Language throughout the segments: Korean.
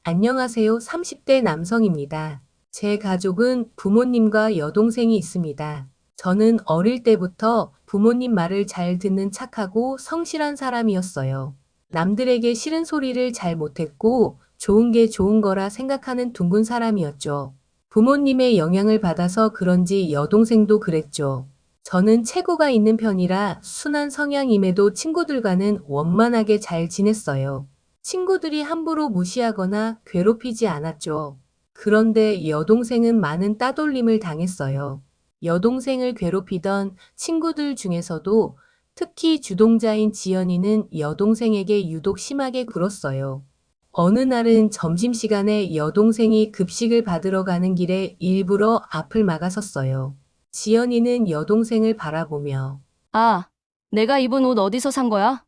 안녕하세요. 30대 남성입니다. 제 가족은 부모님과 여동생이 있습니다. 저는 어릴 때부터 부모님 말을 잘 듣는 착하고 성실한 사람이었어요. 남들에게 싫은 소리를 잘 못했고 좋은 게 좋은 거라 생각하는 둥근 사람이었죠. 부모님의 영향을 받아서 그런지 여동생도 그랬죠. 저는 체구가 있는 편이라 순한 성향임에도 친구들과는 원만하게 잘 지냈어요. 친구들이 함부로 무시하거나 괴롭히지 않았죠. 그런데 여동생은 많은 따돌림을 당했어요. 여동생을 괴롭히던 친구들 중에서도 특히 주동자인 지연이는 여동생에게 유독 심하게 굴었어요. 어느 날은 점심시간에 여동생이 급식을 받으러 가는 길에 일부러 앞을 막아섰어요. 지연이는 여동생을 바라보며 아, 내가 입은 옷 어디서 산 거야?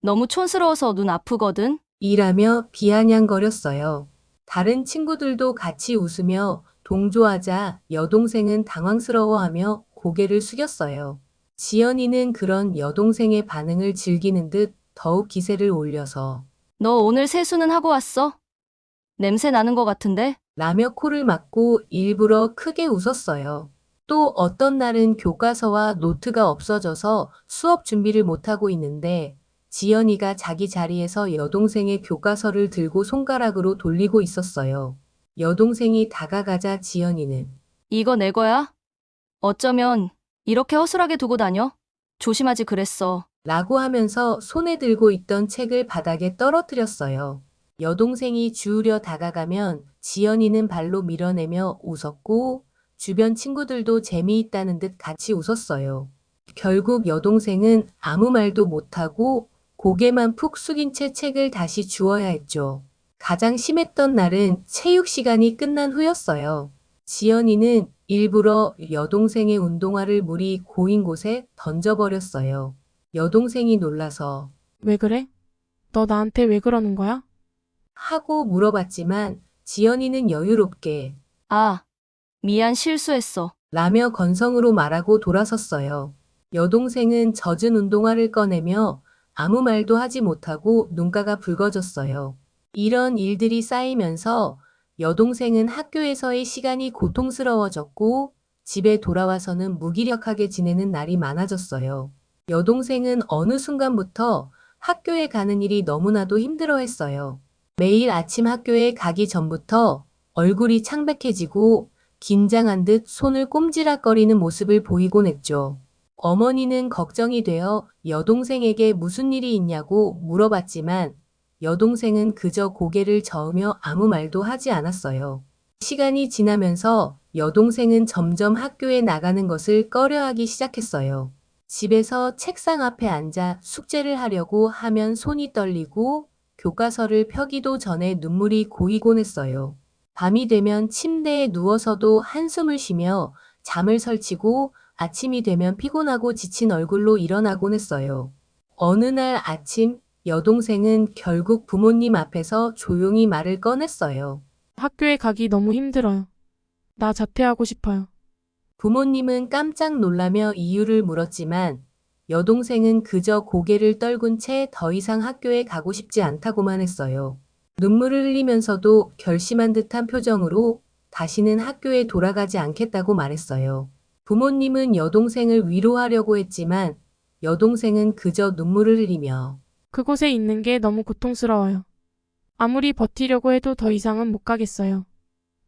너무 촌스러워서 눈 아프거든? 일하며 비아냥거렸어요. 다른 친구들도 같이 웃으며 동조하자 여동생은 당황스러워하며 고개를 숙였어요. 지연이는 그런 여동생의 반응을 즐기는 듯 더욱 기세를 올려서 너 오늘 세수는 하고 왔어? 냄새 나는 거 같은데? 라며 코를 막고 일부러 크게 웃었어요. 또 어떤 날은 교과서와 노트가 없어져서 수업 준비를 못하고 있는데 지연이가 자기 자리에서 여동생의 교과서를 들고 손가락으로 돌리고 있었어요. 여동생이 다가가자 지연이는 이거 내 거야? 어쩌면 이렇게 허술하게 두고 다녀? 조심하지 그랬어. 라고 하면서 손에 들고 있던 책을 바닥에 떨어뜨렸어요. 여동생이 주우려 다가가면 지연이는 발로 밀어내며 웃었고 주변 친구들도 재미있다는 듯 같이 웃었어요. 결국 여동생은 아무 말도 못하고 고개만 푹 숙인 채 책을 다시 주워야 했죠. 가장 심했던 날은 체육 시간이 끝난 후였어요. 지연이는 일부러 여동생의 운동화를 물이 고인 곳에 던져버렸어요. 여동생이 놀라서 왜 그래? 너 나한테 왜 그러는 거야? 하고 물어봤지만 지연이는 여유롭게 아, 미안 실수했어. 라며 건성으로 말하고 돌아섰어요. 여동생은 젖은 운동화를 꺼내며 아무 말도 하지 못하고 눈가가 붉어졌어요. 이런 일들이 쌓이면서 여동생은 학교에서의 시간이 고통스러워졌고 집에 돌아와서는 무기력하게 지내는 날이 많아졌어요. 여동생은 어느 순간부터 학교에 가는 일이 너무나도 힘들어했어요. 매일 아침 학교에 가기 전부터 얼굴이 창백해지고 긴장한 듯 손을 꼼지락거리는 모습을 보이곤 했죠. 어머니는 걱정이 되어 여동생에게 무슨 일이 있냐고 물어봤지만 여동생은 그저 고개를 저으며 아무 말도 하지 않았어요. 시간이 지나면서 여동생은 점점 학교에 나가는 것을 꺼려하기 시작했어요. 집에서 책상 앞에 앉아 숙제를 하려고 하면 손이 떨리고 교과서를 펴기도 전에 눈물이 고이곤 했어요. 밤이 되면 침대에 누워서도 한숨을 쉬며 잠을 설치고 아침이 되면 피곤하고 지친 얼굴로 일어나곤 했어요. 어느 날 아침 여동생은 결국 부모님 앞에서 조용히 말을 꺼냈어요. 학교에 가기 너무 힘들어요. 나 자퇴하고 싶어요. 부모님은 깜짝 놀라며 이유를 물었지만 여동생은 그저 고개를 떨군 채 더 이상 학교에 가고 싶지 않다고만 했어요. 눈물을 흘리면서도 결심한 듯한 표정으로 다시는 학교에 돌아가지 않겠다고 말했어요. 부모님은 여동생을 위로하려고 했지만 여동생은 그저 눈물을 흘리며 그곳에 있는 게 너무 고통스러워요. 아무리 버티려고 해도 더 이상은 못 가겠어요.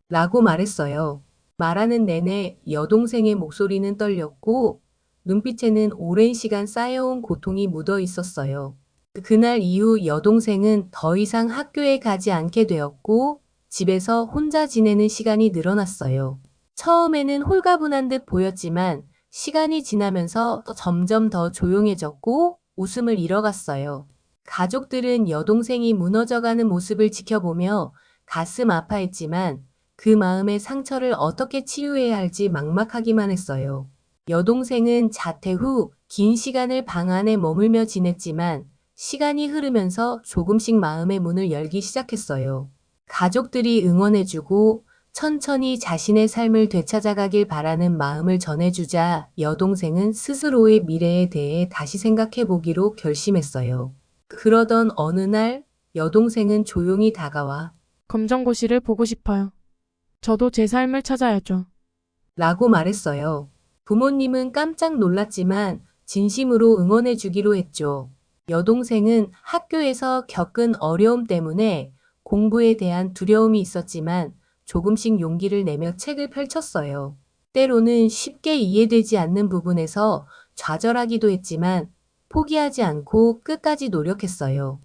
라고 말했어요. 말하는 내내 여동생의 목소리는 떨렸고 눈빛에는 오랜 시간 쌓여온 고통이 묻어 있었어요. 그날 이후 여동생은 더 이상 학교에 가지 않게 되었고 집에서 혼자 지내는 시간이 늘어났어요. 처음에는 홀가분한 듯 보였지만 시간이 지나면서 점점 더 조용해졌고 웃음을 잃어갔어요. 가족들은 여동생이 무너져가는 모습을 지켜보며 가슴 아파했지만 그 마음의 상처를 어떻게 치유해야 할지 막막하기만 했어요. 여동생은 자퇴 후 긴 시간을 방 안에 머물며 지냈지만 시간이 흐르면서 조금씩 마음의 문을 열기 시작했어요. 가족들이 응원해주고 천천히 자신의 삶을 되찾아가길 바라는 마음을 전해주자 여동생은 스스로의 미래에 대해 다시 생각해보기로 결심했어요. 그러던 어느 날 여동생은 조용히 다가와 검정고시를 보고 싶어요. 저도 제 삶을 찾아야죠. 라고 말했어요. 부모님은 깜짝 놀랐지만 진심으로 응원해 주기로 했죠. 여동생은 학교에서 겪은 어려움 때문에 공부에 대한 두려움이 있었지만 조금씩 용기를 내며 책을 펼쳤어요. 때로는 쉽게 이해되지 않는 부분에서 좌절하기도 했지만 포기하지 않고 끝까지 노력했어요.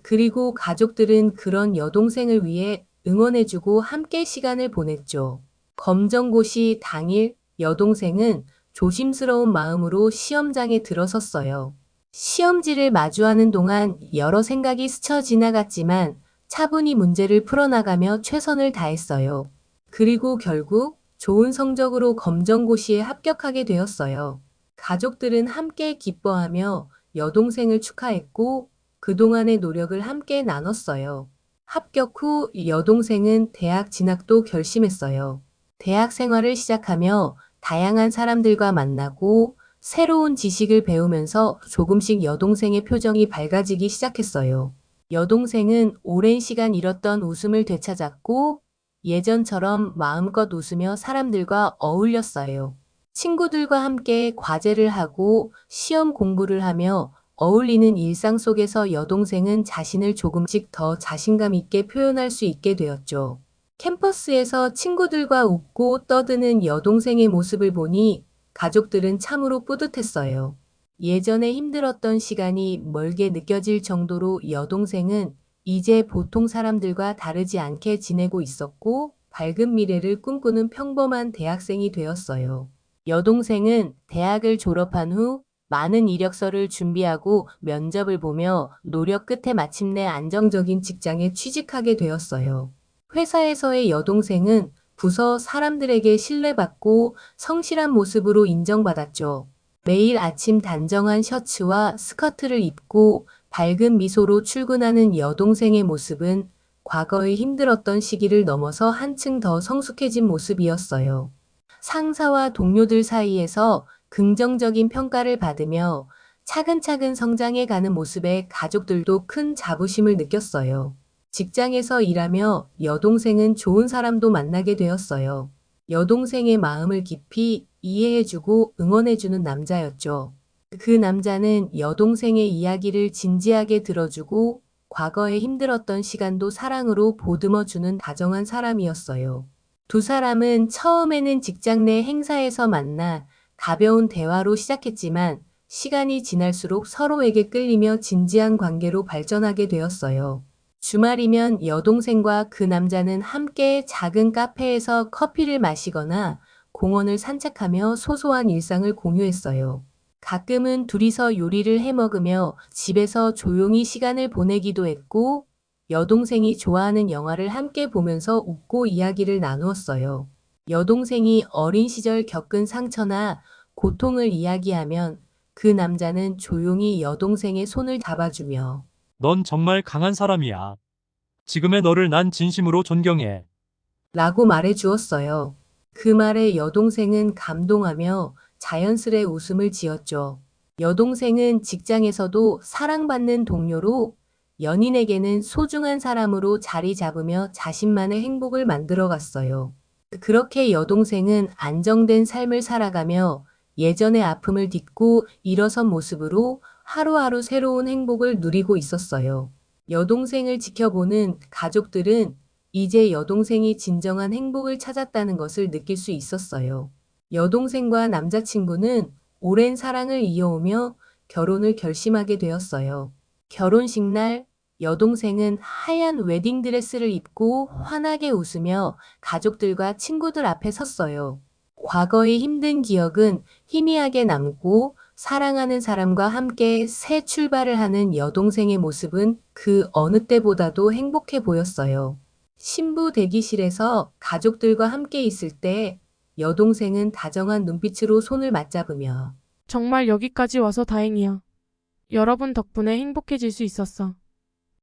그리고 가족들은 그런 여동생을 위해 응원해주고 함께 시간을 보냈죠. 검정고시 당일 여동생은 조심스러운 마음으로 시험장에 들어섰어요. 시험지를 마주하는 동안 여러 생각이 스쳐 지나갔지만 차분히 문제를 풀어나가며 최선을 다했어요. 그리고 결국 좋은 성적으로 검정고시에 합격하게 되었어요. 가족들은 함께 기뻐하며 여동생을 축하했고 그동안의 노력을 함께 나눴어요. 합격 후 여동생은 대학 진학도 결심했어요. 대학 생활을 시작하며 다양한 사람들과 만나고 새로운 지식을 배우면서 조금씩 여동생의 표정이 밝아지기 시작했어요. 여동생은 오랜 시간 잃었던 웃음을 되찾았고 예전처럼 마음껏 웃으며 사람들과 어울렸어요. 친구들과 함께 과제를 하고 시험 공부를 하며 어울리는 일상 속에서 여동생은 자신을 조금씩 더 자신감 있게 표현할 수 있게 되었죠. 캠퍼스에서 친구들과 웃고 떠드는 여동생의 모습을 보니 가족들은 참으로 뿌듯했어요. 예전에 힘들었던 시간이 멀게 느껴질 정도로 여동생은 이제 보통 사람들과 다르지 않게 지내고 있었고 밝은 미래를 꿈꾸는 평범한 대학생이 되었어요. 여동생은 대학을 졸업한 후 많은 이력서를 준비하고 면접을 보며 노력 끝에 마침내 안정적인 직장에 취직하게 되었어요. 회사에서의 여동생은 부서 사람들에게 신뢰받고 성실한 모습으로 인정받았죠. 매일 아침 단정한 셔츠와 스커트를 입고 밝은 미소로 출근하는 여동생의 모습은 과거의 힘들었던 시기를 넘어서 한층 더 성숙해진 모습이었어요. 상사와 동료들 사이에서 긍정적인 평가를 받으며 차근차근 성장해 가는 모습에 가족들도 큰 자부심을 느꼈어요. 직장에서 일하며 여동생은 좋은 사람도 만나게 되었어요. 여동생의 마음을 깊이 이해해주고 응원해주는 남자였죠. 그 남자는 여동생의 이야기를 진지하게 들어주고 과거에 힘들었던 시간도 사랑으로 보듬어주는 다정한 사람이었어요. 두 사람은 처음에는 직장 내 행사에서 만나 가벼운 대화로 시작했지만 시간이 지날수록 서로에게 끌리며 진지한 관계로 발전하게 되었어요. 주말이면 여동생과 그 남자는 함께 작은 카페에서 커피를 마시거나 공원을 산책하며 소소한 일상을 공유했어요. 가끔은 둘이서 요리를 해 먹으며 집에서 조용히 시간을 보내기도 했고 여동생이 좋아하는 영화를 함께 보면서 웃고 이야기를 나누었어요. 여동생이 어린 시절 겪은 상처나 고통을 이야기하면 그 남자는 조용히 여동생의 손을 잡아주며 넌 정말 강한 사람이야. 지금의 너를 난 진심으로 존경해. 라고 말해 주었어요. 그 말에 여동생은 감동하며 자연스레 웃음을 지었죠. 여동생은 직장에서도 사랑받는 동료로 연인에게는 소중한 사람으로 자리 잡으며 자신만의 행복을 만들어 갔어요. 그렇게 여동생은 안정된 삶을 살아가며 예전의 아픔을 딛고 일어선 모습으로 하루하루 새로운 행복을 누리고 있었어요. 여동생을 지켜보는 가족들은 이제 여동생이 진정한 행복을 찾았다는 것을 느낄 수 있었어요. 여동생과 남자친구는 오랜 사랑을 이어오며 결혼을 결심하게 되었어요. 결혼식 날 여동생은 하얀 웨딩드레스를 입고 환하게 웃으며 가족들과 친구들 앞에 섰어요. 과거의 힘든 기억은 희미하게 남고 사랑하는 사람과 함께 새 출발을 하는 여동생의 모습은 그 어느 때보다도 행복해 보였어요. 신부 대기실에서 가족들과 함께 있을 때 여동생은 다정한 눈빛으로 손을 맞잡으며 정말 여기까지 와서 다행이야. 여러분 덕분에 행복해질 수 있었어.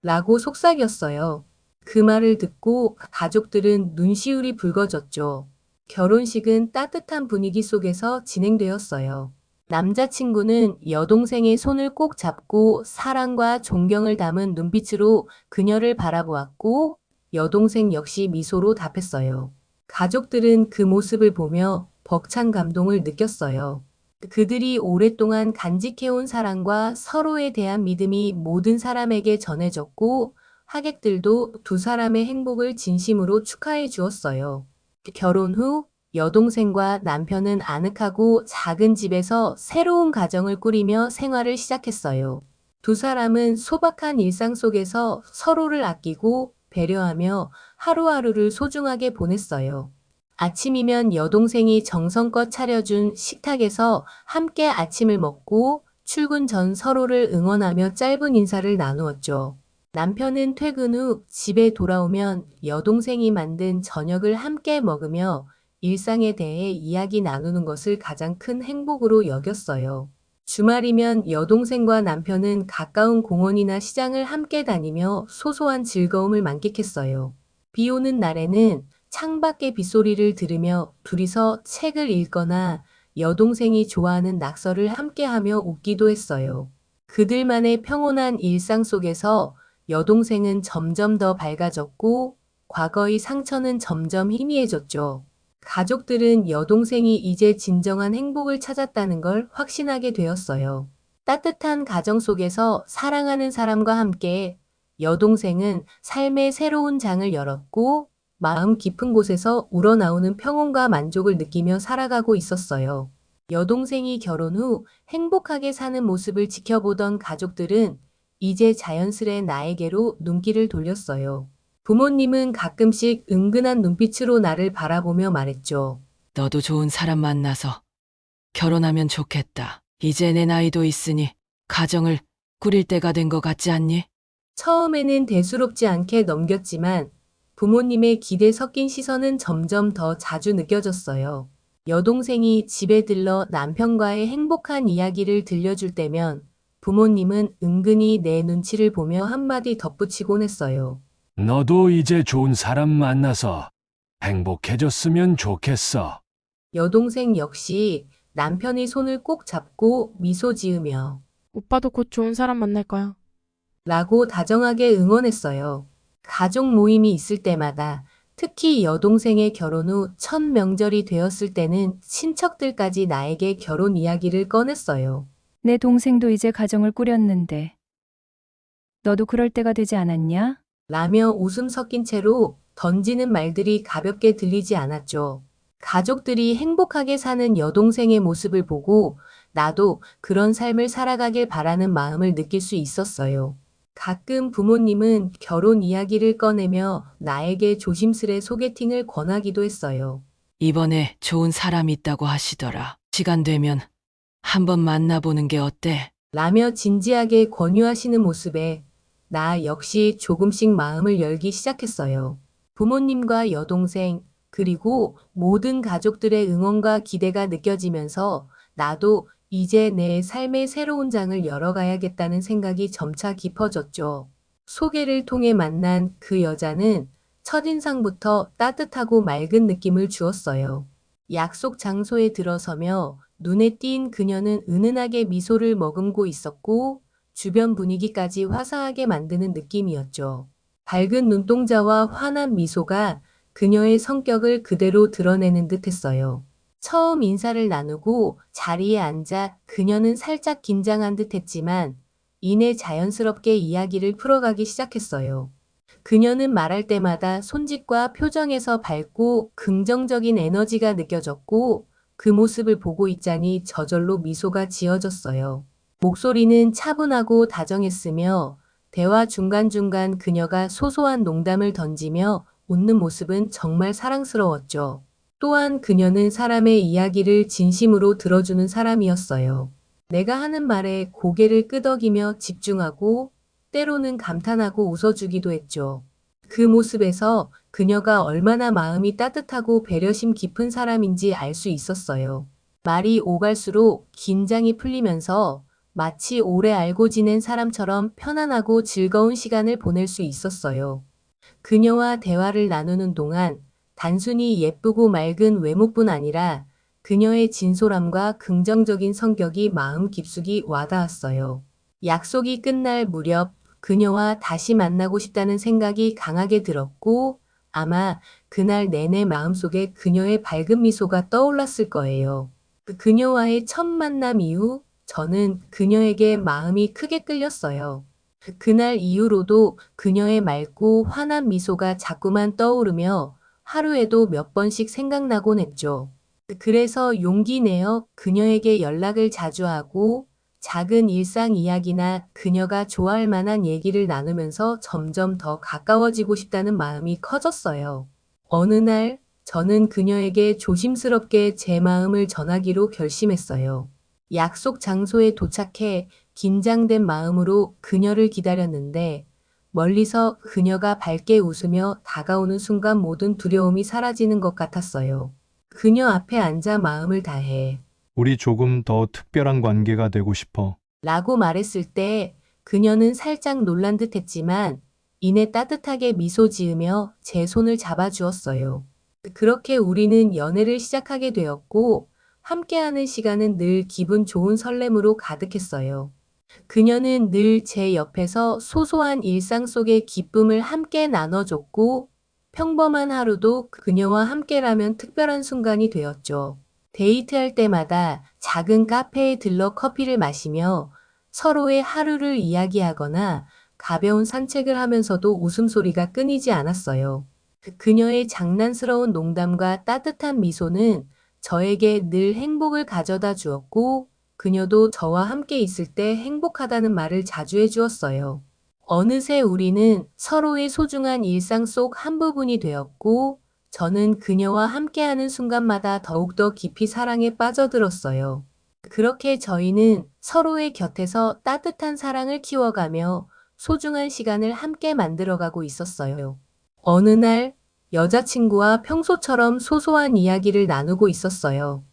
라고 속삭였어요. 그 말을 듣고 가족들은 눈시울이 붉어졌죠. 결혼식은 따뜻한 분위기 속에서 진행되었어요. 남자친구는 여동생의 손을 꼭 잡고 사랑과 존경을 담은 눈빛으로 그녀를 바라보았고 여동생 역시 미소로 답했어요. 가족들은 그 모습을 보며 벅찬 감동을 느꼈어요. 그들이 오랫동안 간직해온 사랑과 서로에 대한 믿음이 모든 사람에게 전해졌고, 하객들도 두 사람의 행복을 진심으로 축하해 주었어요. 결혼 후 여동생과 남편은 아늑하고 작은 집에서 새로운 가정을 꾸리며 생활을 시작했어요. 두 사람은 소박한 일상 속에서 서로를 아끼고 배려하며 하루하루를 소중하게 보냈어요. 아침이면 여동생이 정성껏 차려준 식탁에서 함께 아침을 먹고 출근 전 서로를 응원하며 짧은 인사를 나누었죠. 남편은 퇴근 후 집에 돌아오면 여동생이 만든 저녁을 함께 먹으며 일상에 대해 이야기 나누는 것을 가장 큰 행복으로 여겼어요. 주말이면 여동생과 남편은 가까운 공원이나 시장을 함께 다니며 소소한 즐거움을 만끽했어요. 비 오는 날에는 창밖의 빗소리를 들으며 둘이서 책을 읽거나 여동생이 좋아하는 낙서를 함께하며 웃기도 했어요. 그들만의 평온한 일상 속에서 여동생은 점점 더 밝아졌고 과거의 상처는 점점 희미해졌죠. 가족들은 여동생이 이제 진정한 행복을 찾았다는 걸 확신하게 되었어요. 따뜻한 가정 속에서 사랑하는 사람과 함께 여동생은 삶의 새로운 장을 열었고 마음 깊은 곳에서 우러나오는 평온과 만족을 느끼며 살아가고 있었어요. 여동생이 결혼 후 행복하게 사는 모습을 지켜보던 가족들은 이제 자연스레 나에게로 눈길을 돌렸어요. 부모님은 가끔씩 은근한 눈빛으로 나를 바라보며 말했죠. 너도 좋은 사람 만나서 결혼하면 좋겠다. 이제 내 나이도 있으니 가정을 꾸릴 때가 된 것 같지 않니? 처음에는 대수롭지 않게 넘겼지만 부모님의 기대 섞인 시선은 점점 더 자주 느껴졌어요. 여동생이 집에 들러 남편과의 행복한 이야기를 들려줄 때면 부모님은 은근히 내 눈치를 보며 한마디 덧붙이곤 했어요. 너도 이제 좋은 사람 만나서 행복해졌으면 좋겠어. 여동생 역시 남편의 손을 꼭 잡고 미소 지으며 오빠도 곧 좋은 사람 만날 거야. 라고 다정하게 응원했어요. 가족 모임이 있을 때마다 특히 여동생의 결혼 후 첫 명절이 되었을 때는 친척들까지 나에게 결혼 이야기를 꺼냈어요. 내 동생도 이제 가정을 꾸렸는데 너도 그럴 때가 되지 않았냐? 라며 웃음 섞인 채로 던지는 말들이 가볍게 들리지 않았죠. 가족들이 행복하게 사는 여동생의 모습을 보고 나도 그런 삶을 살아가길 바라는 마음을 느낄 수 있었어요. 가끔 부모님은 결혼 이야기를 꺼내며 나에게 조심스레 소개팅을 권하기도 했어요. 이번에 좋은 사람 있다고 하시더라. 시간 되면 한번 만나보는 게 어때? 라며 진지하게 권유하시는 모습에 나 역시 조금씩 마음을 열기 시작했어요. 부모님과 여동생, 그리고 모든 가족들의 응원과 기대가 느껴지면서 나도 이제 내 삶의 새로운 장을 열어가야겠다는 생각이 점차 깊어졌죠. 소개를 통해 만난 그 여자는 첫인상부터 따뜻하고 맑은 느낌을 주었어요. 약속 장소에 들어서며 눈에 띈 그녀는 은은하게 미소를 머금고 있었고 주변 분위기까지 화사하게 만드는 느낌이었죠. 밝은 눈동자와 환한 미소가 그녀의 성격을 그대로 드러내는 듯 했어요. 처음 인사를 나누고 자리에 앉아 그녀는 살짝 긴장한 듯 했지만 이내 자연스럽게 이야기를 풀어가기 시작했어요. 그녀는 말할 때마다 손짓과 표정에서 밝고 긍정적인 에너지가 느껴졌고 그 모습을 보고 있자니 저절로 미소가 지어졌어요. 목소리는 차분하고 다정했으며 대화 중간중간 그녀가 소소한 농담을 던지며 웃는 모습은 정말 사랑스러웠죠. 또한 그녀는 사람의 이야기를 진심으로 들어주는 사람이었어요. 내가 하는 말에 고개를 끄덕이며 집중하고 때로는 감탄하고 웃어주기도 했죠. 그 모습에서 그녀가 얼마나 마음이 따뜻하고 배려심 깊은 사람인지 알 수 있었어요. 말이 오갈수록 긴장이 풀리면서 마치 오래 알고 지낸 사람처럼 편안하고 즐거운 시간을 보낼 수 있었어요. 그녀와 대화를 나누는 동안 단순히 예쁘고 맑은 외모뿐 아니라 그녀의 진솔함과 긍정적인 성격이 마음 깊숙이 와닿았어요. 약속이 끝날 무렵 그녀와 다시 만나고 싶다는 생각이 강하게 들었고 아마 그날 내내 마음속에 그녀의 밝은 미소가 떠올랐을 거예요. 그녀와의 첫 만남 이후 저는 그녀에게 마음이 크게 끌렸어요. 그날 이후로도 그녀의 맑고 환한 미소가 자꾸만 떠오르며 하루에도 몇 번씩 생각나곤 했죠. 그래서 용기 내어 그녀에게 연락을 자주 하고 작은 일상 이야기나 그녀가 좋아할 만한 얘기를 나누면서 점점 더 가까워지고 싶다는 마음이 커졌어요. 어느 날 저는 그녀에게 조심스럽게 제 마음을 전하기로 결심했어요. 약속 장소에 도착해 긴장된 마음으로 그녀를 기다렸는데 멀리서 그녀가 밝게 웃으며 다가오는 순간 모든 두려움이 사라지는 것 같았어요. 그녀 앞에 앉아 마음을 다해 우리 조금 더 특별한 관계가 되고 싶어. 라고 말했을 때 그녀는 살짝 놀란 듯 했지만 이내 따뜻하게 미소 지으며 제 손을 잡아주었어요. 그렇게 우리는 연애를 시작하게 되었고 함께하는 시간은 늘 기분 좋은 설렘으로 가득했어요. 그녀는 늘 제 옆에서 소소한 일상 속의 기쁨을 함께 나눠줬고 평범한 하루도 그녀와 함께라면 특별한 순간이 되었죠. 데이트할 때마다 작은 카페에 들러 커피를 마시며 서로의 하루를 이야기하거나 가벼운 산책을 하면서도 웃음소리가 끊이지 않았어요. 그녀의 장난스러운 농담과 따뜻한 미소는 저에게 늘 행복을 가져다 주었고 그녀도 저와 함께 있을 때 행복하다는 말을 자주 해주었어요. 어느새 우리는 서로의 소중한 일상 속 한 부분이 되었고 저는 그녀와 함께하는 순간마다 더욱더 깊이 사랑에 빠져들었어요. 그렇게 저희는 서로의 곁에서 따뜻한 사랑을 키워가며 소중한 시간을 함께 만들어가고 있었어요. 어느 날 여자친구와 평소처럼 소소한 이야기를 나누고 있었어요.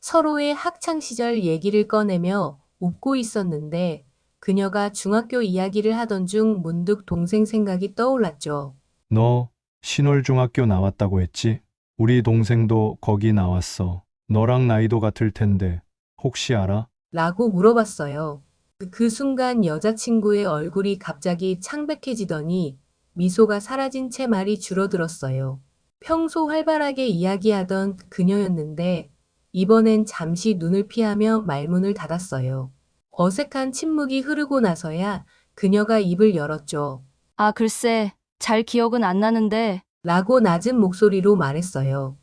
서로의 학창시절 얘기를 꺼내며 웃고 있었는데 그녀가 중학교 이야기를 하던 중 문득 동생 생각이 떠올랐죠. 너 신월중학교 나왔다고 했지? 우리 동생도 거기 나왔어. 너랑 나이도 같을 텐데 혹시 알아? 라고 물어봤어요. 그 순간 여자친구의 얼굴이 갑자기 창백해지더니 미소가 사라진 채 말이 줄어들었어요. 평소 활발하게 이야기하던 그녀였는데 이번엔 잠시 눈을 피하며 말문을 닫았어요. 어색한 침묵이 흐르고 나서야 그녀가 입을 열었죠. 아, 글쎄, 잘 기억은 안 나는데. 라고 낮은 목소리로 말했어요.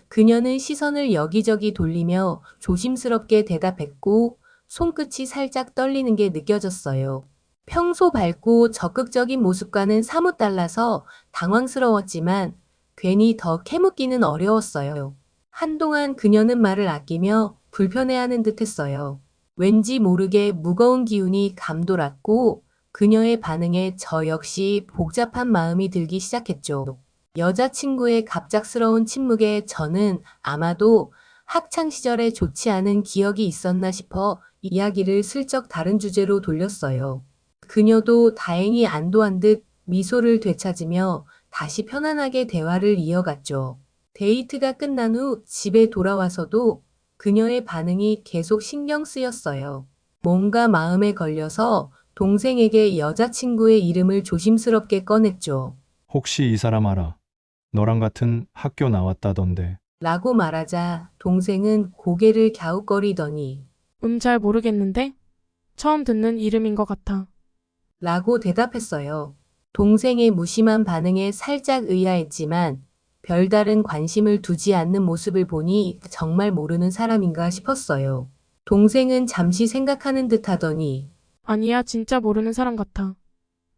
그녀는 시선을 여기저기 돌리며 조심스럽게 대답했고 손끝이 살짝 떨리는 게 느껴졌어요. 평소 밝고 적극적인 모습과는 사뭇 달라서 당황스러웠지만 괜히 더 캐묻기는 어려웠어요. 한동안 그녀는 말을 아끼며 불편해하는 듯 했어요. 왠지 모르게 무거운 기운이 감돌았고 그녀의 반응에 저 역시 복잡한 마음이 들기 시작했죠. 여자친구의 갑작스러운 침묵에 저는 아마도 학창시절에 좋지 않은 기억이 있었나 싶어 이야기를 슬쩍 다른 주제로 돌렸어요. 그녀도 다행히 안도한 듯 미소를 되찾으며 다시 편안하게 대화를 이어갔죠. 데이트가 끝난 후 집에 돌아와서도 그녀의 반응이 계속 신경 쓰였어요. 뭔가 마음에 걸려서 동생에게 여자친구의 이름을 조심스럽게 꺼냈죠. 혹시 이 사람 알아? 너랑 같은 학교 나왔다던데. 라고 말하자 동생은 고개를 갸웃거리더니 잘 모르겠는데? 처음 듣는 이름인 것 같아. 라고 대답했어요. 동생의 무심한 반응에 살짝 의아했지만 별다른 관심을 두지 않는 모습을 보니 정말 모르는 사람인가 싶었어요. 동생은 잠시 생각하는 듯 하더니 아니야, 진짜 모르는 사람 같아.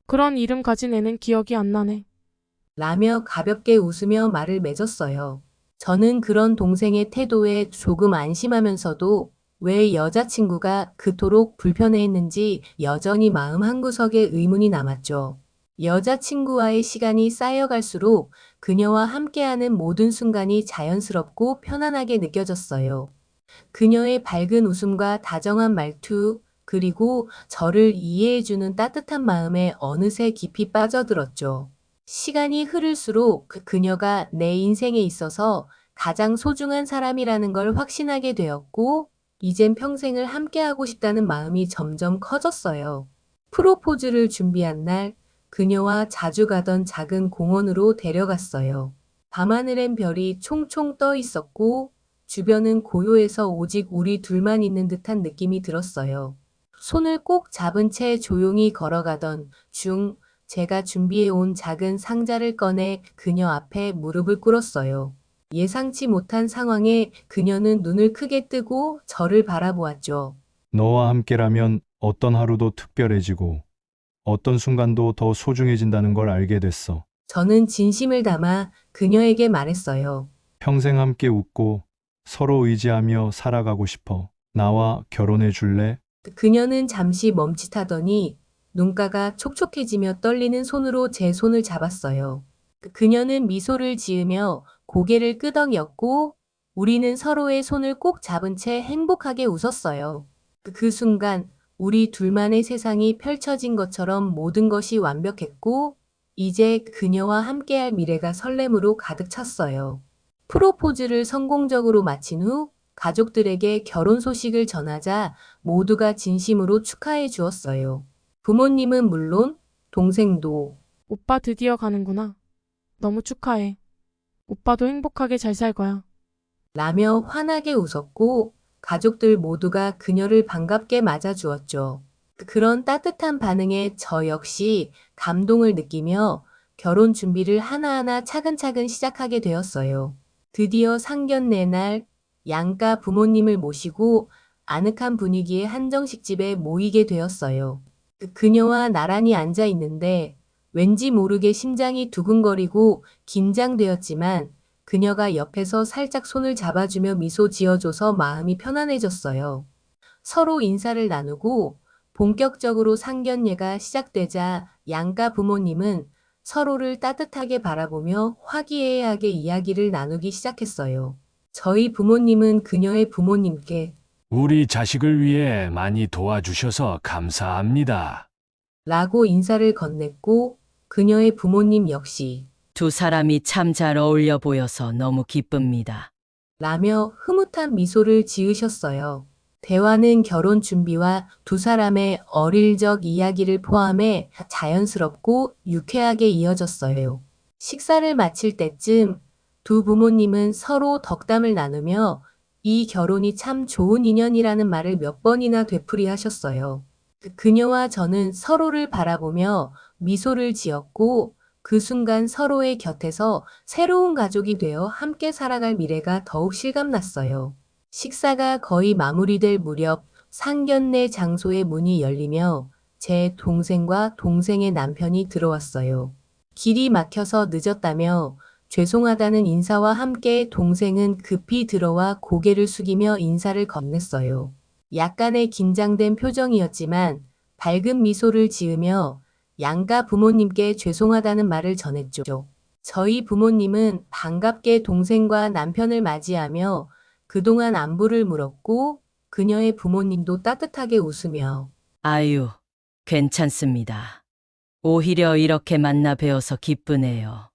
그런 이름 가진 애는 기억이 안 나네. 라며 가볍게 웃으며 말을 맺었어요. 저는 그런 동생의 태도에 조금 안심하면서도 왜 여자친구가 그토록 불편해했는지 여전히 마음 한구석에 의문이 남았죠. 여자친구와의 시간이 쌓여갈수록 그녀와 함께하는 모든 순간이 자연스럽고 편안하게 느껴졌어요. 그녀의 밝은 웃음과 다정한 말투, 그리고 저를 이해해주는 따뜻한 마음에 어느새 깊이 빠져들었죠. 시간이 흐를수록 그녀가 내 인생에 있어서 가장 소중한 사람이라는 걸 확신하게 되었고, 이젠 평생을 함께하고 싶다는 마음이 점점 커졌어요. 프로포즈를 준비한 날, 그녀와 자주 가던 작은 공원으로 데려갔어요. 밤하늘엔 별이 총총 떠 있었고, 주변은 고요해서 오직 우리 둘만 있는 듯한 느낌이 들었어요. 손을 꼭 잡은 채 조용히 걸어가던 중, 제가 준비해온 작은 상자를 꺼내 그녀 앞에 무릎을 꿇었어요. 예상치 못한 상황에 그녀는 눈을 크게 뜨고 저를 바라보았죠. 너와 함께라면 어떤 하루도 특별해지고 어떤 순간도 더 소중해진다는 걸 알게 됐어. 저는 진심을 담아 그녀에게 말했어요. 평생 함께 웃고 서로 의지하며 살아가고 싶어. 나와 결혼해 줄래? 그녀는 잠시 멈칫하더니 눈가가 촉촉해지며 떨리는 손으로 제 손을 잡았어요. 그녀는 미소를 지으며 고개를 끄덕였고 우리는 서로의 손을 꼭 잡은 채 행복하게 웃었어요. 그 순간 우리 둘만의 세상이 펼쳐진 것처럼 모든 것이 완벽했고 이제 그녀와 함께할 미래가 설렘으로 가득 찼어요. 프로포즈를 성공적으로 마친 후 가족들에게 결혼 소식을 전하자 모두가 진심으로 축하해 주었어요. 부모님은 물론 동생도. 오빠 드디어 가는구나. 너무 축하해. 오빠도 행복하게 잘 살 거야. 라며 환하게 웃었고 가족들 모두가 그녀를 반갑게 맞아주었죠. 그런 따뜻한 반응에 저 역시 감동을 느끼며 결혼 준비를 하나하나 차근차근 시작하게 되었어요. 드디어 상견례 날 양가 부모님을 모시고 아늑한 분위기의 한정식 집에 모이게 되었어요. 그녀와 나란히 앉아 있는데 왠지 모르게 심장이 두근거리고 긴장되었지만 그녀가 옆에서 살짝 손을 잡아주며 미소 지어줘서 마음이 편안해졌어요. 서로 인사를 나누고 본격적으로 상견례가 시작되자 양가 부모님은 서로를 따뜻하게 바라보며 화기애애하게 이야기를 나누기 시작했어요. 저희 부모님은 그녀의 부모님께 우리 자식을 위해 많이 도와주셔서 감사합니다. 라고 인사를 건넸고 그녀의 부모님 역시 두 사람이 참 잘 어울려 보여서 너무 기쁩니다. 라며 흐뭇한 미소를 지으셨어요. 대화는 결혼 준비와 두 사람의 어릴 적 이야기를 포함해 자연스럽고 유쾌하게 이어졌어요. 식사를 마칠 때쯤 두 부모님은 서로 덕담을 나누며 이 결혼이 참 좋은 인연이라는 말을 몇 번이나 되풀이하셨어요. 그녀와 저는 서로를 바라보며 미소를 지었고 그 순간 서로의 곁에서 새로운 가족이 되어 함께 살아갈 미래가 더욱 실감났어요. 식사가 거의 마무리될 무렵 상견례 장소의 문이 열리며 제 동생과 동생의 남편이 들어왔어요. 길이 막혀서 늦었다며 죄송하다는 인사와 함께 동생은 급히 들어와 고개를 숙이며 인사를 건넸어요. 약간의 긴장된 표정이었지만 밝은 미소를 지으며 양가 부모님께 죄송하다는 말을 전했죠. 저희 부모님은 반갑게 동생과 남편을 맞이하며 그동안 안부를 물었고 그녀의 부모님도 따뜻하게 웃으며 아유, 괜찮습니다. 오히려 이렇게 만나 뵈어서 기쁘네요.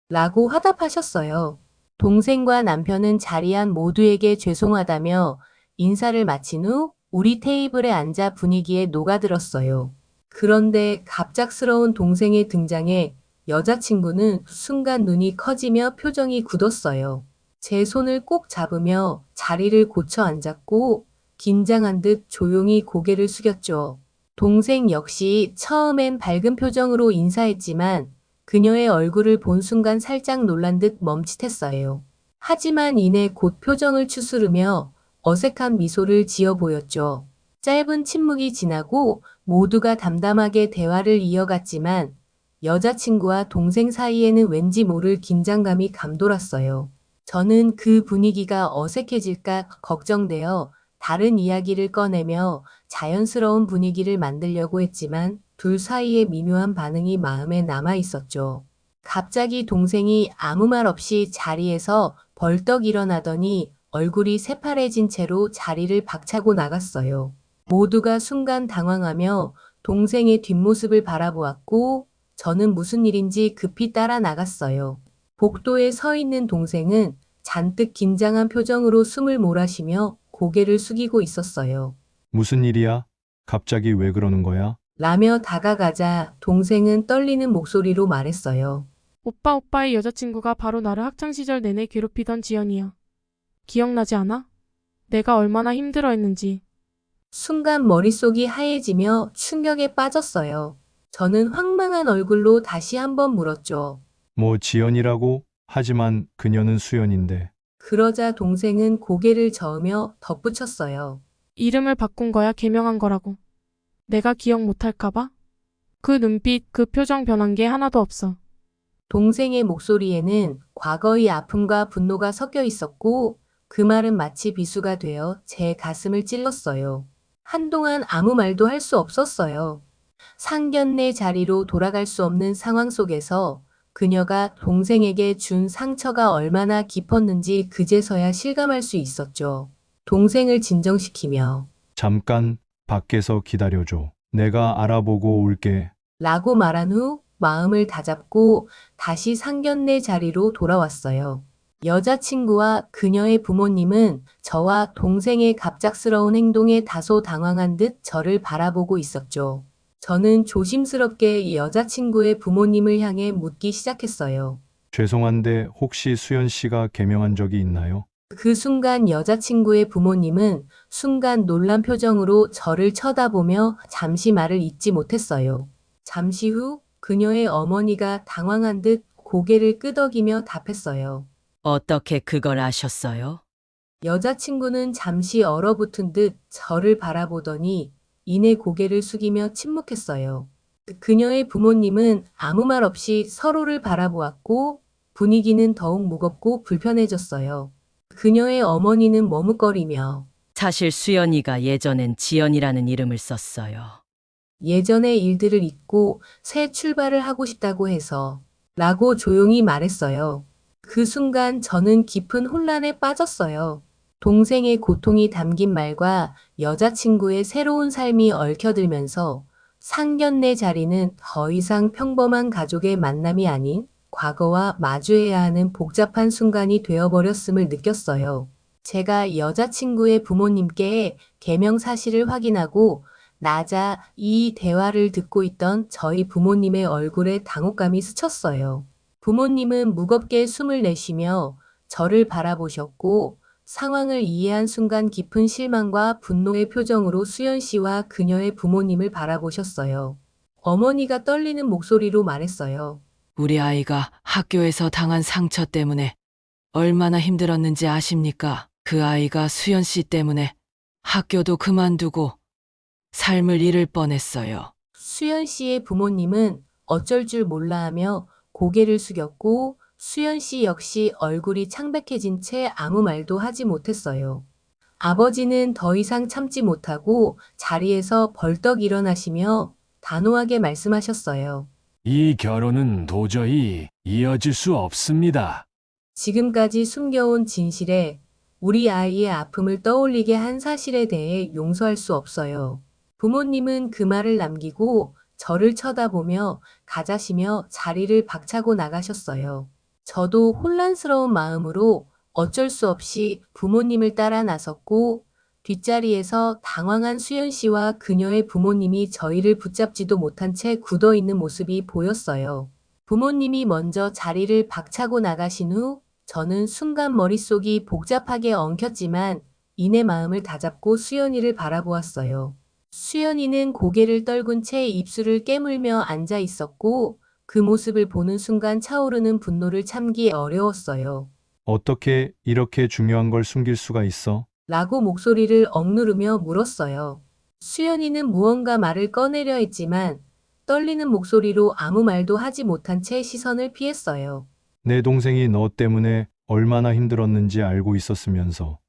라고 화답하셨어요. 동생과 남편은 자리한 모두에게 죄송하다며 인사를 마친 후 우리 테이블에 앉아 분위기에 녹아들었어요. 그런데 갑작스러운 동생의 등장에 여자친구는 순간 눈이 커지며 표정이 굳었어요. 제 손을 꼭 잡으며 자리를 고쳐 앉았고 긴장한 듯 조용히 고개를 숙였죠. 동생 역시 처음엔 밝은 표정으로 인사했지만 그녀의 얼굴을 본 순간 살짝 놀란 듯 멈칫했어요. 하지만 이내 곧 표정을 추스르며 어색한 미소를 지어 보였죠. 짧은 침묵이 지나고 모두가 담담하게 대화를 이어갔지만 여자친구와 동생 사이에는 왠지 모를 긴장감이 감돌았어요. 저는 그 분위기가 어색해질까 걱정되어 다른 이야기를 꺼내며 자연스러운 분위기를 만들려고 했지만 둘 사이의 미묘한 반응이 마음에 남아 있었죠. 갑자기 동생이 아무 말 없이 자리에서 벌떡 일어나더니 얼굴이 새파래진 채로 자리를 박차고 나갔어요. 모두가 순간 당황하며 동생의 뒷모습을 바라보았고 저는 무슨 일인지 급히 따라 나갔어요. 복도에 서 있는 동생은 잔뜩 긴장한 표정으로 숨을 몰아쉬며 고개를 숙이고 있었어요. 무슨 일이야? 갑자기 왜 그러는 거야? 라며 다가가자 동생은 떨리는 목소리로 말했어요. 오빠의 여자친구가 바로 나를 학창시절 내내 괴롭히던 지연이야. 기억나지 않아? 내가 얼마나 힘들어했는지. 순간 머릿속이 하얘지며 충격에 빠졌어요. 저는 황망한 얼굴로 다시 한번 물었죠. 뭐 지연이라고? 하지만 그녀는 수연인데. 그러자 동생은 고개를 저으며 덧붙였어요. 이름을 바꾼 거야, 개명한 거라고. 내가 기억 못할까봐? 그 눈빛, 그 표정 변한 게 하나도 없어. 동생의 목소리에는 과거의 아픔과 분노가 섞여 있었고 그 말은 마치 비수가 되어 제 가슴을 찔렀어요. 한동안 아무 말도 할 수 없었어요. 상견례 자리로 돌아갈 수 없는 상황 속에서 그녀가 동생에게 준 상처가 얼마나 깊었는지 그제서야 실감할 수 있었죠. 동생을 진정시키며 잠깐 밖에서 기다려줘. 내가 알아보고 올게. 라고 말한 후 마음을 다잡고 다시 상견례 자리로 돌아왔어요. 여자친구와 그녀의 부모님은 저와 동생의 갑작스러운 행동에 다소 당황한 듯 저를 바라보고 있었죠. 저는 조심스럽게 여자친구의 부모님을 향해 묻기 시작했어요. 죄송한데 혹시 수연 씨가 개명한 적이 있나요? 그 순간 여자친구의 부모님은 순간 놀란 표정으로 저를 쳐다보며 잠시 말을 잇지 못했어요. 잠시 후 그녀의 어머니가 당황한 듯 고개를 끄덕이며 답했어요. 어떻게 그걸 아셨어요? 여자친구는 잠시 얼어붙은 듯 저를 바라보더니 이내 고개를 숙이며 침묵했어요. 그녀의 부모님은 아무 말 없이 서로를 바라보았고 분위기는 더욱 무겁고 불편해졌어요. 그녀의 어머니는 머뭇거리며 사실 수연이가 예전엔 지연이라는 이름을 썼어요. 예전의 일들을 잊고 새 출발을 하고 싶다고 해서 라고 조용히 말했어요. 그 순간 저는 깊은 혼란에 빠졌어요. 동생의 고통이 담긴 말과 여자친구의 새로운 삶이 얽혀들면서 상견례 자리는 더 이상 평범한 가족의 만남이 아닌 과거와 마주해야 하는 복잡한 순간이 되어버렸음을 느꼈어요. 제가 여자친구의 부모님께 개명 사실을 확인하고 나자 이 대화를 듣고 있던 저희 부모님의 얼굴에 당혹감이 스쳤어요. 부모님은 무겁게 숨을 내쉬며 저를 바라보셨고 상황을 이해한 순간 깊은 실망과 분노의 표정으로 수연 씨와 그녀의 부모님을 바라보셨어요. 어머니가 떨리는 목소리로 말했어요. 우리 아이가 학교에서 당한 상처 때문에 얼마나 힘들었는지 아십니까? 그 아이가 수연 씨 때문에 학교도 그만두고 삶을 잃을 뻔했어요. 수연 씨의 부모님은 어쩔 줄 몰라 하며 고개를 숙였고 수연 씨 역시 얼굴이 창백해진 채 아무 말도 하지 못했어요. 아버지는 더 이상 참지 못하고 자리에서 벌떡 일어나시며 단호하게 말씀하셨어요. 이 결혼은 도저히 이어질 수 없습니다. 지금까지 숨겨온 진실에 우리 아이의 아픔을 떠올리게 한 사실에 대해 용서할 수 없어요. 부모님은 그 말을 남기고 저를 쳐다보며 가자시며 자리를 박차고 나가셨어요. 저도 혼란스러운 마음으로 어쩔 수 없이 부모님을 따라 나섰고 뒷자리에서 당황한 수연 씨와 그녀의 부모님이 저희를 붙잡지도 못한 채 굳어 있는 모습이 보였어요. 부모님이 먼저 자리를 박차고 나가신 후 저는 순간 머릿속이 복잡하게 엉켰지만 이내 마음을 다잡고 수연이를 바라보았어요. 수연이는 고개를 떨군 채 입술을 깨물며 앉아 있었고 그 모습을 보는 순간 차오르는 분노를 참기 어려웠어요. 어떻게 이렇게 중요한 걸 숨길 수가 있어? 라고 목소리를 억누르며 물었어요. 수연이는 무언가 말을 꺼내려 했지만 떨리는 목소리로 아무 말도 하지 못한 채 시선을 피했어요. 내 동생이 너 때문에 얼마나 힘들었는지 알고 있었으면서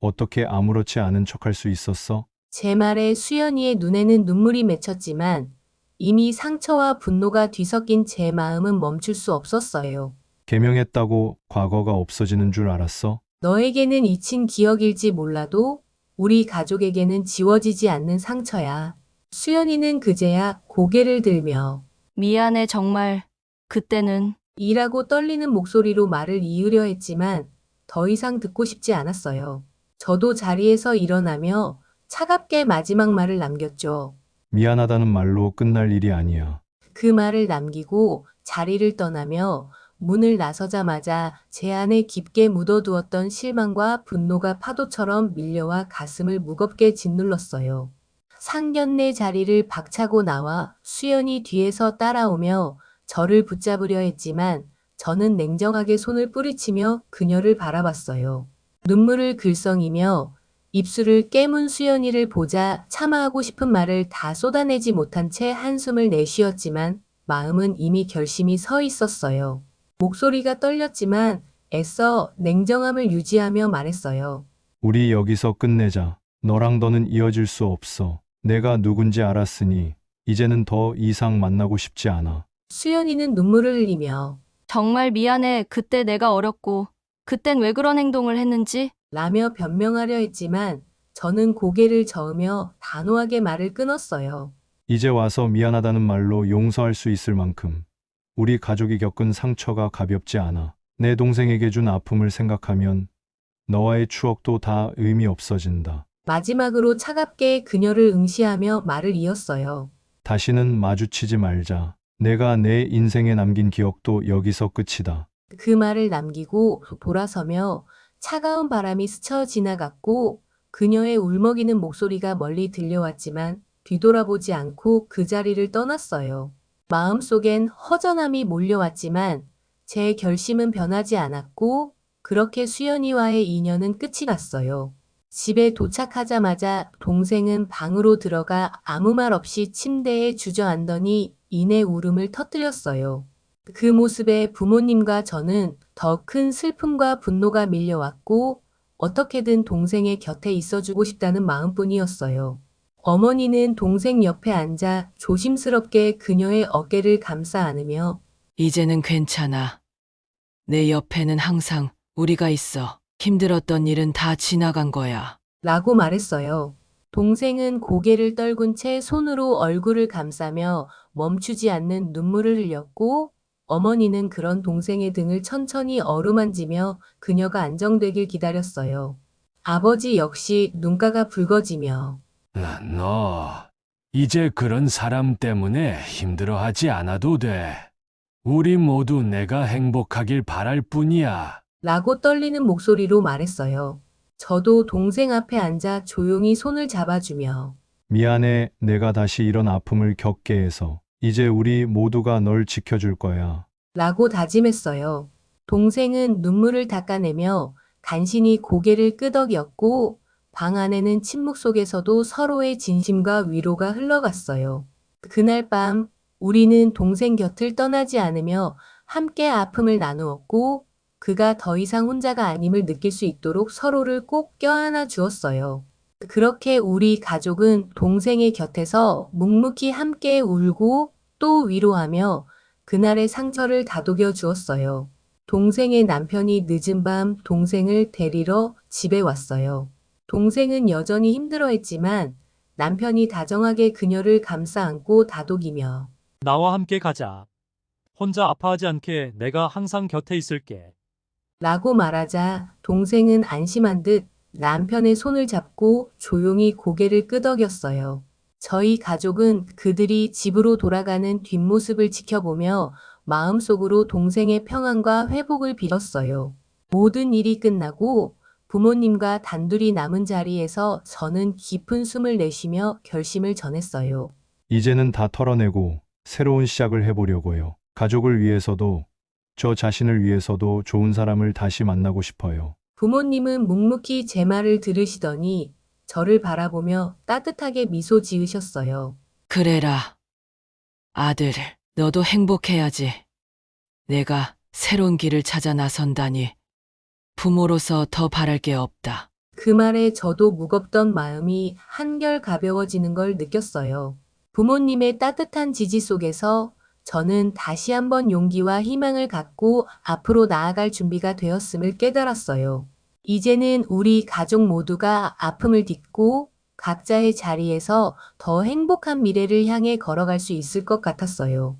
어떻게 아무렇지 않은 척할 수 있었어? 제 말에 수연이의 눈에는 눈물이 맺혔지만 이미 상처와 분노가 뒤섞인 제 마음은 멈출 수 없었어요. 개명했다고 과거가 없어지는 줄 알았어? 너에게는 잊힌 기억일지 몰라도 우리 가족에게는 지워지지 않는 상처야. 수연이는 그제야 고개를 들며 미안해, 정말. 그때는 이라고 떨리는 목소리로 말을 이으려 했지만 더 이상 듣고 싶지 않았어요. 저도 자리에서 일어나며 차갑게 마지막 말을 남겼죠. 미안하다는 말로 끝날 일이 아니야. 그 말을 남기고 자리를 떠나며 문을 나서자마자 제 안에 깊게 묻어두었던 실망과 분노가 파도처럼 밀려와 가슴을 무겁게 짓눌렀어요. 상견례 자리를 박차고 나와 수연이 뒤에서 따라오며 저를 붙잡으려 했지만 저는 냉정하게 손을 뿌리치며 그녀를 바라봤어요. 눈물을 글썽이며 입술을 깨문 수연이를 보자 참아하고 싶은 말을 다 쏟아내지 못한 채 한숨을 내쉬었지만 마음은 이미 결심이 서 있었어요. 목소리가 떨렸지만 애써 냉정함을 유지하며 말했어요. 우리 여기서 끝내자. 너랑 너는 이어질 수 없어. 내가 누군지 알았으니 이제는 더 이상 만나고 싶지 않아. 수연이는 눈물을 흘리며 정말 미안해. 그때 내가 어렸고, 그땐 왜 그런 행동을 했는지. 라며 변명하려 했지만 저는 고개를 저으며 단호하게 말을 끊었어요. 이제 와서 미안하다는 말로 용서할 수 있을 만큼 우리 가족이 겪은 상처가 가볍지 않아. 내 동생에게 준 아픔을 생각하면 너와의 추억도 다 의미 없어진다. 마지막으로 차갑게 그녀를 응시하며 말을 이었어요. 다시는 마주치지 말자. 내가 내 인생에 남긴 기억도 여기서 끝이다. 그 말을 남기고 돌아서며 차가운 바람이 스쳐 지나갔고 그녀의 울먹이는 목소리가 멀리 들려왔지만 뒤돌아보지 않고 그 자리를 떠났어요. 마음속엔 허전함이 몰려왔지만 제 결심은 변하지 않았고 그렇게 수연이와의 인연은 끝이 났어요. 집에 도착하자마자 동생은 방으로 들어가 아무 말 없이 침대에 주저앉더니 이내 울음을 터뜨렸어요. 그 모습에 부모님과 저는 더 큰 슬픔과 분노가 밀려왔고 어떻게든 동생의 곁에 있어주고 싶다는 마음뿐이었어요. 어머니는 동생 옆에 앉아 조심스럽게 그녀의 어깨를 감싸 안으며 이제는 괜찮아. 내 옆에는 항상 우리가 있어. 힘들었던 일은 다 지나간 거야. 라고 말했어요. 동생은 고개를 떨군 채 손으로 얼굴을 감싸며 멈추지 않는 눈물을 흘렸고 어머니는 그런 동생의 등을 천천히 어루만지며 그녀가 안정되길 기다렸어요. 아버지 역시 눈가가 붉어지며 너 이제 그런 사람 때문에 힘들어하지 않아도 돼. 우리 모두 내가 행복하길 바랄 뿐이야. 라고 떨리는 목소리로 말했어요. 저도 동생 앞에 앉아 조용히 손을 잡아주며 미안해. 내가 다시 이런 아픔을 겪게 해서. 이제 우리 모두가 널 지켜줄 거야. 라고 다짐했어요. 동생은 눈물을 닦아내며 간신히 고개를 끄덕였고 방 안에는 침묵 속에서도 서로의 진심과 위로가 흘러갔어요. 그날 밤 우리는 동생 곁을 떠나지 않으며 함께 아픔을 나누었고 그가 더 이상 혼자가 아님을 느낄 수 있도록 서로를 꼭 껴안아 주었어요. 그렇게 우리 가족은 동생의 곁에서 묵묵히 함께 울고 또 위로하며 그날의 상처를 다독여 주었어요. 동생의 남편이 늦은 밤 동생을 데리러 집에 왔어요. 동생은 여전히 힘들어했지만 남편이 다정하게 그녀를 감싸 안고 다독이며 나와 함께 가자. 혼자 아파하지 않게 내가 항상 곁에 있을게. 라고 말하자 동생은 안심한 듯 남편의 손을 잡고 조용히 고개를 끄덕였어요. 저희 가족은 그들이 집으로 돌아가는 뒷모습을 지켜보며 마음속으로 동생의 평안과 회복을 빌었어요. 모든 일이 끝나고 부모님과 단둘이 남은 자리에서 저는 깊은 숨을 내쉬며 결심을 전했어요. 이제는 다 털어내고 새로운 시작을 해보려고요. 가족을 위해서도 저 자신을 위해서도 좋은 사람을 다시 만나고 싶어요. 부모님은 묵묵히 제 말을 들으시더니 저를 바라보며 따뜻하게 미소 지으셨어요. 그래라. 아들, 너도 행복해야지. 내가 새로운 길을 찾아 나선다니. 부모로서 더 바랄 게 없다. 그 말에 저도 무겁던 마음이 한결 가벼워지는 걸 느꼈어요. 부모님의 따뜻한 지지 속에서 저는 다시 한번 용기와 희망을 갖고 앞으로 나아갈 준비가 되었음을 깨달았어요. 이제는 우리 가족 모두가 아픔을 딛고 각자의 자리에서 더 행복한 미래를 향해 걸어갈 수 있을 것 같았어요.